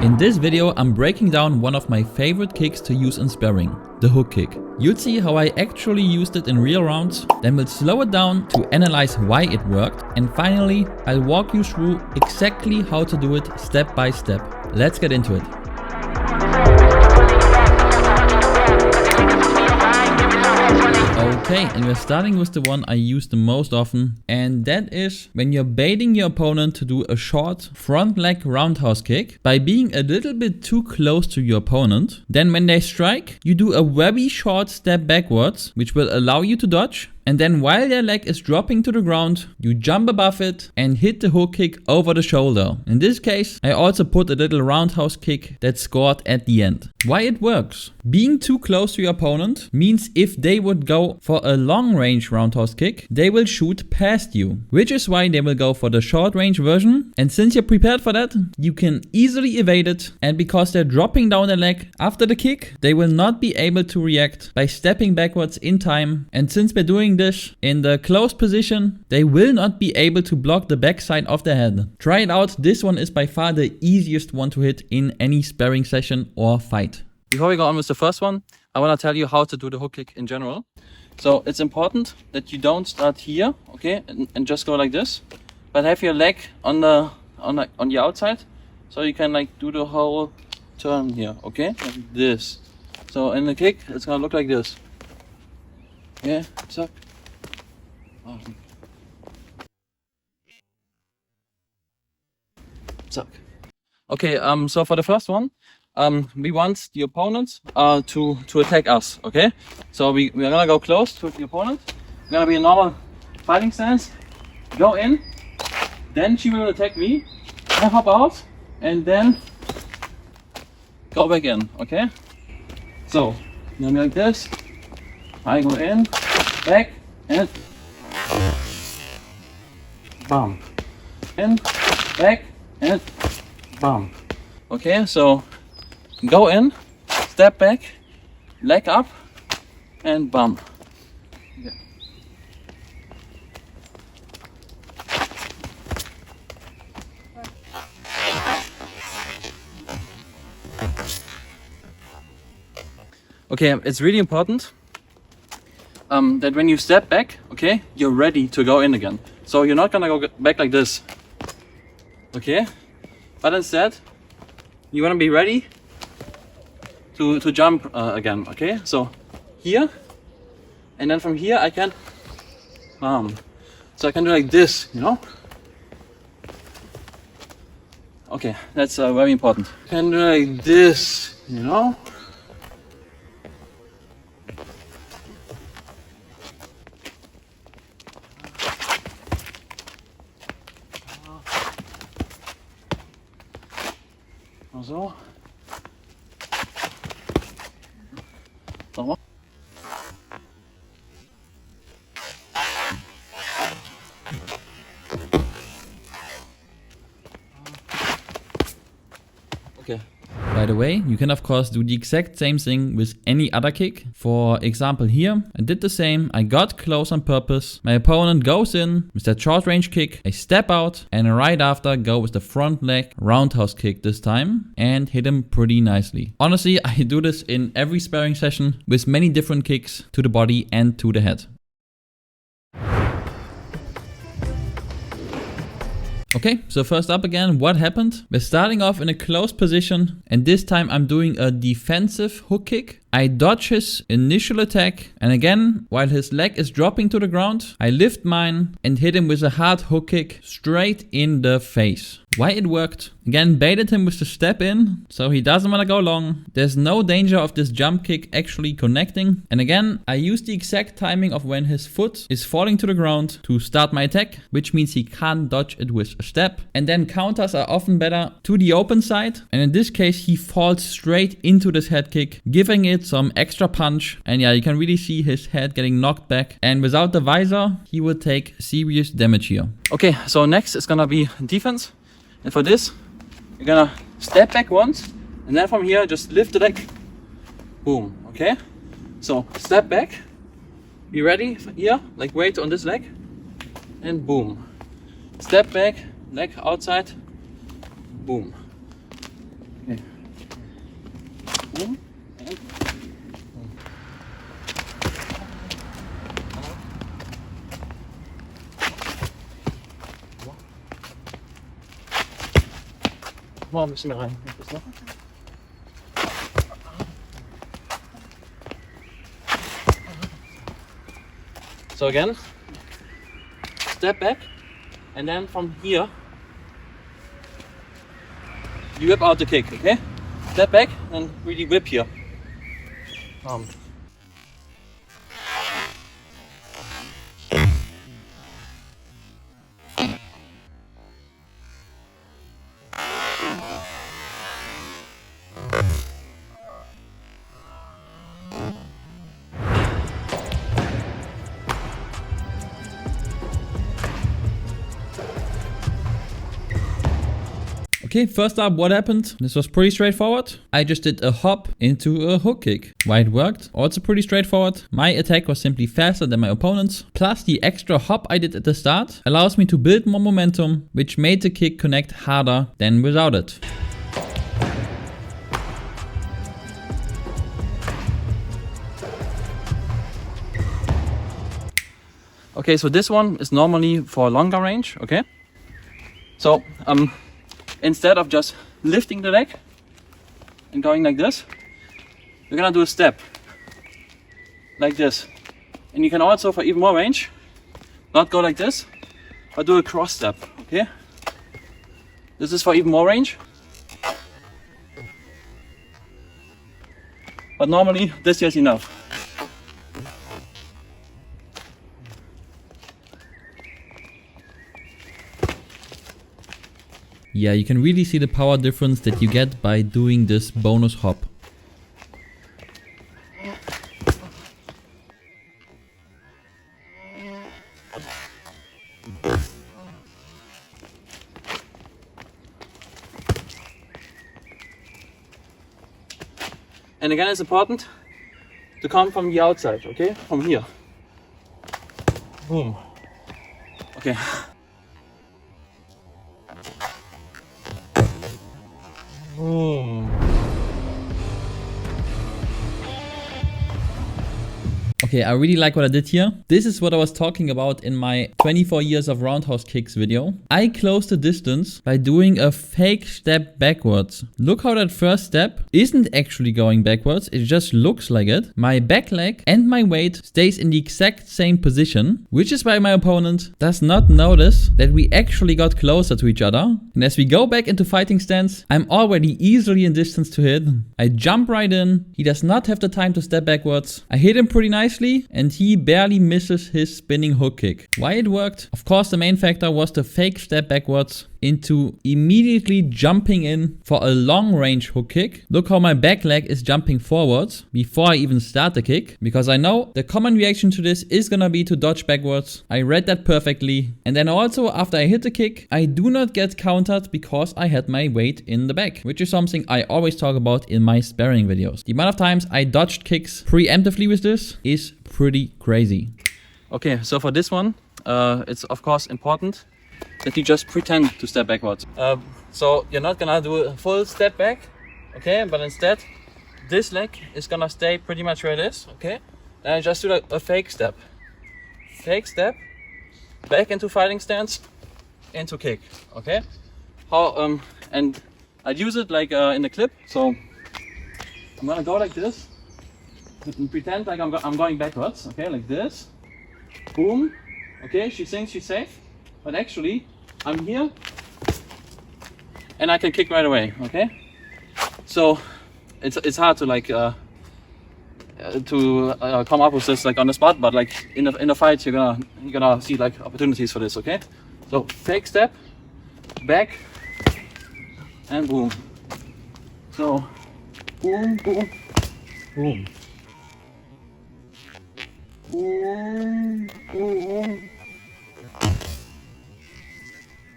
In this video, I'm breaking down one of my favorite kicks to use in sparring, the hook kick. You'll see how I actually used it in real rounds, then we'll slow it down to analyze why it worked, and finally, I'll walk you through exactly how to do it step by step. Let's get into it. Okay, and we're starting with the one I use the most often, and that is when you're baiting your opponent to do a short front leg roundhouse kick by being a little bit too close to your opponent. Then when they strike, you do a very short step backwards, which will allow you to dodge. And then while their leg is dropping to the ground, you jump above it and hit the hook kick over the shoulder. In this case, I also put a little roundhouse kick that scored at the end. Why it works? Being too close to your opponent means if they would go for a long range roundhouse kick, they will shoot past you, which is why they will go for the short range version. And since you're prepared for that, you can easily evade it. And because they're dropping down their leg after the kick, they will not be able to react by stepping backwards in time. And since we're doing this in the closed position, they will not be able to block the backside of the head. Try it out. This one is by far the easiest one to hit in any sparring session or fight. Before we go on with the first one, I want to tell you how to do the hook kick in general. So it's important that you don't start here, okay, and just go like this, but have your leg on the outside, so you can like do the whole turn here, okay, like this. So in the kick, it's gonna look like this. Yeah, suck. Awesome. Suck. Okay, so for the first one, we want the opponent to attack us, okay? So we're gonna go close to the opponent. We're gonna be in normal fighting stance. Go in, then she will attack me. I hop out, and then go back in, okay? So, you're gonna be like this. I go in, back, and bump. In, back, and bump. Okay, so go in, step back, leg up, and bump. Okay. Okay, it's really important that when you step back, okay, you're ready to go in again. So you're not gonna go back like this, okay? But instead, you wanna be ready to jump again, okay? So here, and then from here I can, so I can do like this, you know? Okay, that's very important. I can do like this, you know? So. Nochmal. Okay. By the way, you can of course do the exact same thing with any other kick. For example here, I did the same. I got close on purpose. My opponent goes in with that short range kick. I step out and right after go with the front leg roundhouse kick this time and hit him pretty nicely. Honestly, I do this in every sparring session with many different kicks to the body and to the head. Okay, so first up again, what happened? We're starting off in a closed position and this time I'm doing a defensive hook kick. I dodge his initial attack and again, while his leg is dropping to the ground, I lift mine and hit him with a hard hook kick straight in the face. Why it worked? Again, baited him with the step in, so he doesn't want to go long. There's no danger of this jump kick actually connecting. And again, I use the exact timing of when his foot is falling to the ground to start my attack, which means he can't dodge it with a step. And then counters are often better to the open side. And in this case, he falls straight into this head kick, giving it some extra punch. And yeah, you can really see his head getting knocked back. And without the visor, he would take serious damage here. Okay, so next is gonna be defense. And for this, you're gonna step back once, and then from here, just lift the leg. Boom, okay? So, step back, be ready here, like weight on this leg, and boom. Step back, leg outside, boom. Okay. boom, and boom. Ein bisschen mehr rein. So again, step back, and then from here, you whip out the kick, okay? Step back and really whip here. Okay, first up, what happened? This was pretty straightforward. I just did a hop into a hook kick. Why it worked? Also pretty straightforward. My attack was simply faster than my opponent's. Plus the extra hop I did at the start allows me to build more momentum, which made the kick connect harder than without it. Okay, so this one is normally for longer range, okay? So, instead of just lifting the leg and going like this, we're gonna do a step like this. And you can also, for even more range, not go like this, but do a cross step, okay? This is for even more range. But normally this is enough. Yeah, you can really see the power difference that you get by doing this bonus hop. And again, it's important to come from the outside, okay? From here. Boom. Okay. Boom. Okay, I really like what I did here. This is what I was talking about in my 24 years of roundhouse kicks video. I closed the distance by doing a fake step backwards. Look how that first step isn't actually going backwards, it just looks like it. My back leg and my weight stays in the exact same position, which is why my opponent does not notice that we actually got closer to each other. And as we go back into fighting stance, I'm already easily in distance to hit. I jump right in, he does not have the time to step backwards. I hit him pretty nicely, and he barely misses his spinning hook kick. Why it worked? Of course, the main factor was the fake step backwards into immediately jumping in for a long range hook kick. Look how my back leg is jumping forwards before I even start the kick, because I know the common reaction to this is gonna be to dodge backwards. I read that perfectly. And then also after I hit the kick, I do not get countered because I had my weight in the back, which is something I always talk about in my sparring videos. The amount of times I dodged kicks preemptively with this is pretty crazy. Okay, so for this one, it's of course important that you just pretend to step backwards. So you're not gonna do a full step back, okay? But instead, this leg is gonna stay pretty much where it is, okay? And I just do a fake step. Fake step, back into fighting stance, into kick, okay? How and I'd use it like in the clip. So I'm gonna go like this and pretend like I'm going backwards, okay? Like this, boom, okay? She thinks she's safe. But actually, I'm here and I can kick right away, okay? So it's hard to like come up with this like on the spot, but like in a fight you're gonna see like opportunities for this, okay? So fake step, back, and boom. So boom, boom, boom. Boom, boom.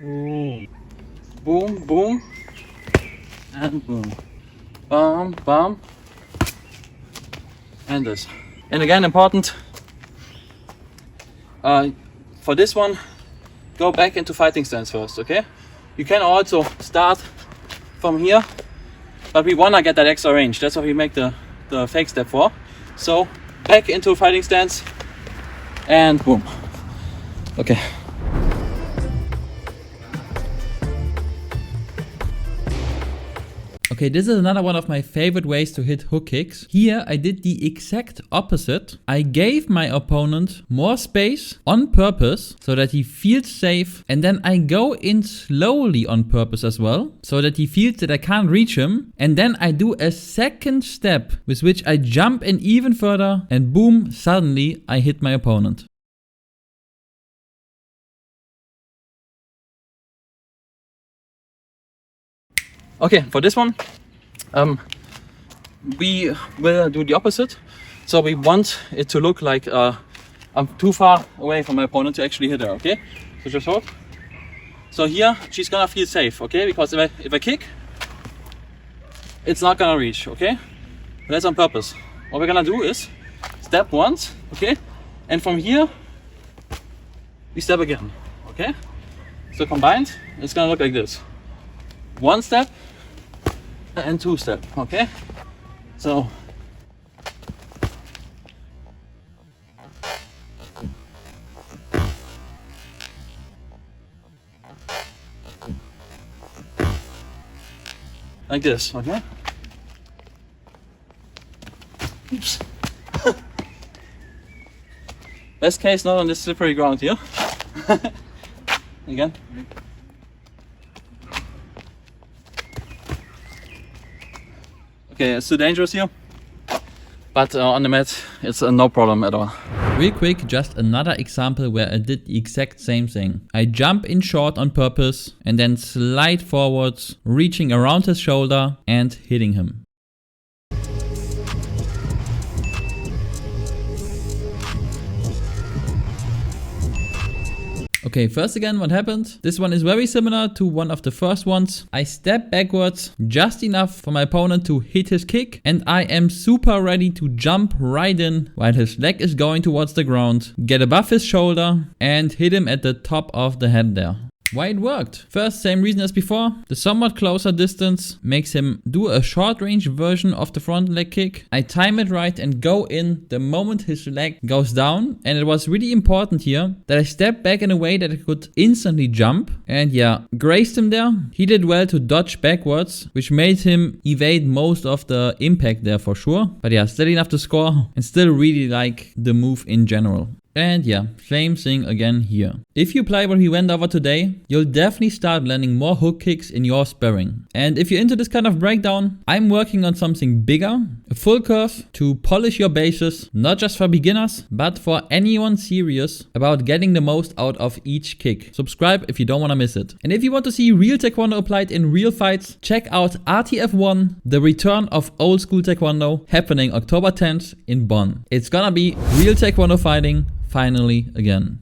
Boom, boom, boom, and boom, bam, bam, and this. And again, important, for this one, go back into fighting stance first, okay? You can also start from here but we wanna get that extra range. That's what we make the fake step for. So back into fighting stance and boom. Okay. Okay, this is another one of my favorite ways to hit hook kicks. Here I did the exact opposite. I gave my opponent more space on purpose so that he feels safe, and then I go in slowly on purpose as well so that he feels that I can't reach him, and then I do a second step with which I jump in even further, and boom, suddenly I hit my opponent. Okay, for this one, we will do the opposite. So we want it to look like I'm too far away from my opponent to actually hit her, okay? So just hold. So here, she's gonna feel safe, okay? Because if I kick, it's not gonna reach, okay? But that's on purpose. What we're gonna do is step once, okay? And from here, we step again, okay? So combined, it's gonna look like this. One step and two step, okay? So like this, okay? Oops. Best case, not on this slippery ground here. Again. Okay, it's too dangerous here, but on the mat it's no problem at all. Real quick, just another example where I did the exact same thing. I jump in short on purpose and then slide forwards, reaching around his shoulder and hitting him. Okay, first again, what happened? This one is very similar to one of the first ones. I step backwards just enough for my opponent to hit his kick, and I am super ready to jump right in while his leg is going towards the ground, get above his shoulder and hit him at the top of the head there. Why it worked? First, same reason as before. The somewhat closer distance makes him do a short range version of the front leg kick. I time it right and go in the moment his leg goes down. And it was really important here that I stepped back in a way that I could instantly jump. And yeah, grazed him there. He did well to dodge backwards, which made him evade most of the impact there for sure. But yeah, still enough to score and still really like the move in general. And yeah, same thing again here. If you apply what we went over today, you'll definitely start landing more hook kicks in your sparring. And if you're into this kind of breakdown, I'm working on something bigger, a full curve to polish your bases, not just for beginners, but for anyone serious about getting the most out of each kick. Subscribe if you don't want to miss it. And if you want to see real Taekwondo applied in real fights, check out RTF1, the return of old school Taekwondo, happening October 10th in Bonn. It's gonna be real Taekwondo fighting finally again.